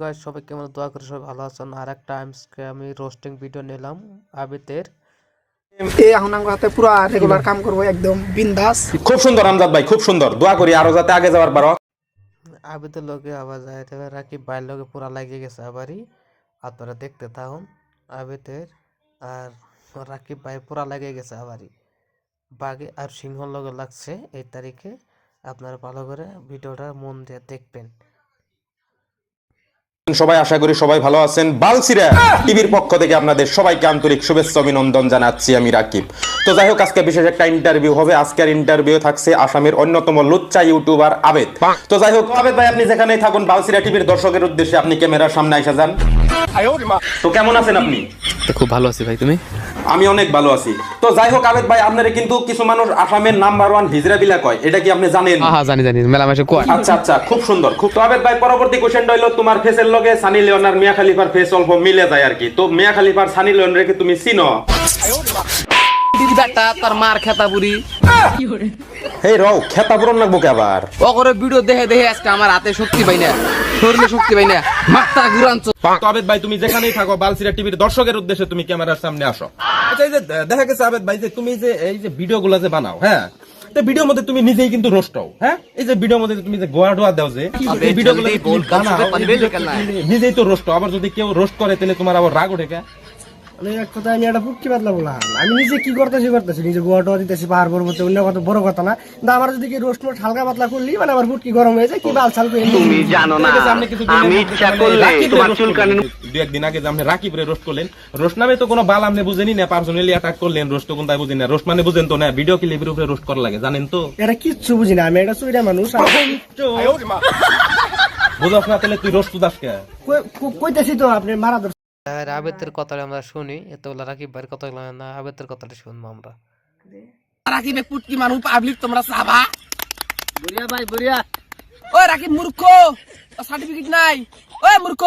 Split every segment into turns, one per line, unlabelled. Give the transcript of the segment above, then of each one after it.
Guys সবাই কেমন দোয়া করে সবাই ভালো আছেন। আর একটা আজকে আমি রোস্টিং ভিডিও নিলাম আবিতের।
এই এখন আমার হাতে পুরো রেগুলার কাম করবো একদম বিন্দাস।
খুব সুন্দর আমজাদ ভাই, খুব সুন্দর। দোয়া করি আরো যাতে আগে যাওয়ার পারো।
আবিতের লগে আবার যাইতে রাকিব ভাইয়ের লগে পুরা লাগিয়ে গেছে আবারই। আপনারা দেখতে থাকুন আবিতের আর রাকিব ভাই পুরা লাগিয়ে গেছে আবারই। বাঘে আর সিংহর লগে লাগছে এই তারিখে। আপনারা ভালো করে ভিডিওটা মন দিয়ে দেখবেন।
সবাই আশা করি সবাই ভালো আছেন। বালসিরা টিভির পক্ষ থেকে আপনাদের সবাইকে আন্তরিক শুভেচ্ছা অভিনন্দন জানাচ্ছি আমি রাকিব। তো যাই হোক, আজকে বিশেষ একটা ইন্টারভিউ হবে। আজকের ইন্টারভিউ থাকছে আসামের অন্যতম লুচ্চা ইউটিউবার আবেদ। তো যাই হোক আবেদ ভাই, আপনি যেখানেই থাকুন বালসিরা টিভির দর্শকের উদ্দেশ্যে আপনি ক্যামেরার সামনে এসে যান। তো কেমন আছেন আপনি?
খুব ভালো আছি ভাই, তুমি?
আমি অনেক ভালো আছি। তো যাই হোক আবেদ ভাই, আপনারা কিন্তু কিছু মানুষ আসামের নাম্বার 1 ভিজরা বিলা কয়, এটা কি আপনি জানেন?
হ্যাঁ জানি জানি, মেলা মাসে কয়।
আচ্ছা আচ্ছা, খুব সুন্দর। খুব তো আবেদ ভাই, পরবর্তী কোশ্চেনটা হলো তোমার ফেসের লগে সানি লিওন আর মিয়া খলিফার ফেস অল্প মিলে যায় আর কি। তো মিয়া খলিফার সানি লিওন রেখে তুমি চিনো?
বেটা তার মার খেতা বুড়ি
এই রও খেতা পুরন লাগবো কে আবার?
ও করে ভিডিও দেখে দেখে আজকে আমার হাতে শক্তি পাই না, শরীরে শক্তি পাই না, মাথা ঘুরান।
তো আবেদ ভাই, তুমি যেখানেই থাকো বালসিরা টিভির দর্শকের উদ্দেশ্যে তুমি ক্যামেরার সামনে আসো। আচ্ছা, এই যে দেখা গেছে আবেদ ভাই যে তুমি যে এই যে ভিডিওগুলো যে বানাও, হ্যাঁ, তো ভিডিওর মধ্যে তুমি নিজেই কিন্তু রোস্ট হও। হ্যাঁ, এই যে ভিডিওর মধ্যে তুমি যে গোয়া ডোয়া দাও, যে এই ভিডিওগুলো নিজেই তো রোস্ট। আবার যদি কেউ রোস্ট করে তাহলে তোমার আবার রাগ ওঠে কে?
এক কথা আমি একটা পুটকি বাদলা বললাম, আমি নিজে কি করতেছি নিজে গোয়াটা দিতেছি পাহাড় পর্বতে, অন্য কথা বড় কথা না। কিন্তু আমার যদি কি রোস্ট মোট হালকা পাতলা করলি মানে আমার পুটকি গরম হয়ে যায়, কি বাল ছাল করে।
তুমি জানো না আমি ইচ্ছা করলে তোমার চুলকানি।
দুই একদিন আগে যে আপনি রাকিবরে রোস্ট করলেন, রোস্ট নামে তো কোনো বাল আপনি বুঝেনি না, পার্সোনালি অ্যাটাক করলেন, রোস্ট কোন তাই বুঝেন না। রোস্ট মানে বুঝেন তো না, ভিডিও ক্লিপের উপরে রোস্ট করা লাগে, জানেন তো?
এটা কিচ্ছু বুঝি না, আমি এটা চুইরা মানুষ।
বুঝাস না তাহলে তুই রোস্ট দাস কে?
কইতেছি তো আপনি মারা ধরছেন।
আর আবেতের কথাটা আমরা শুনি, এতগুলা রাকিব ভাইয়ের কথা না, আবেতের কথাটা শুনবো আমরা।
রাকিবে পুটকি মানুষ পাবলিক তোমরা চাবা
বড়িয়া ভাই বড়িয়া।
ওই রাকিব মূর্খ, সার্টিফিকেট নাই। ওই মূর্খ,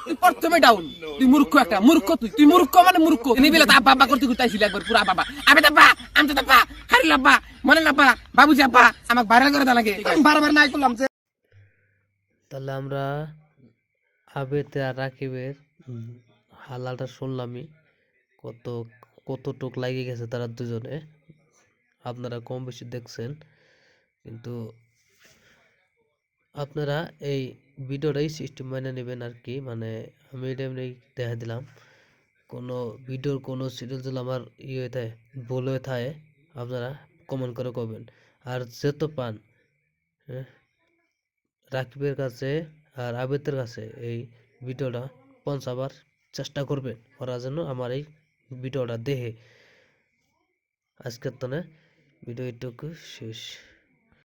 তুই প্রথমে ডাউন, তুই মূর্খ একটা মূর্খ। তুই মূর্খ মানে মূর্খ। তুমি বেলা তা বাবা করতে করতে আইছিলি একবার পুরা বাবা। আবে দাব্বা আমি তো দাব্বা হারি লাব্বা মনে লাব্বা বাবু যাব্বা আমাকে ভাইরাল করে দা লাগে। বারবার নাই করলাম যে।
তাহলে আমরা আবেদ আর রাকিবের হালালটা শুনলামই, কত কতটুক লাগিয়ে গেছে তারা দুজনে। আপনারা কম বেশি দেখছেন, কিন্তু আপনারা এই ভিডিওটাই সিস্টেম মানে নেবেন আর কি। মানে আমি এটা এমনি দেখা দিলাম, কোনো ভিডিওর কোনো সিরিয়াল যদি আমার ইয়ে হয়ে থাকে, ভুল হয়ে থাকে, আপনারা কমেন্ট করে করবেন। আর যেহেতু পান রাকিবের কাছে আর আবেদের কাছে এই ভিডিওটা পৌঁছাবার চেষ্টা করবেন, ওরা যেন আমার এই ভিডিওটা দেখে। আজকের তো না ভিডিও এটুকু শেষ।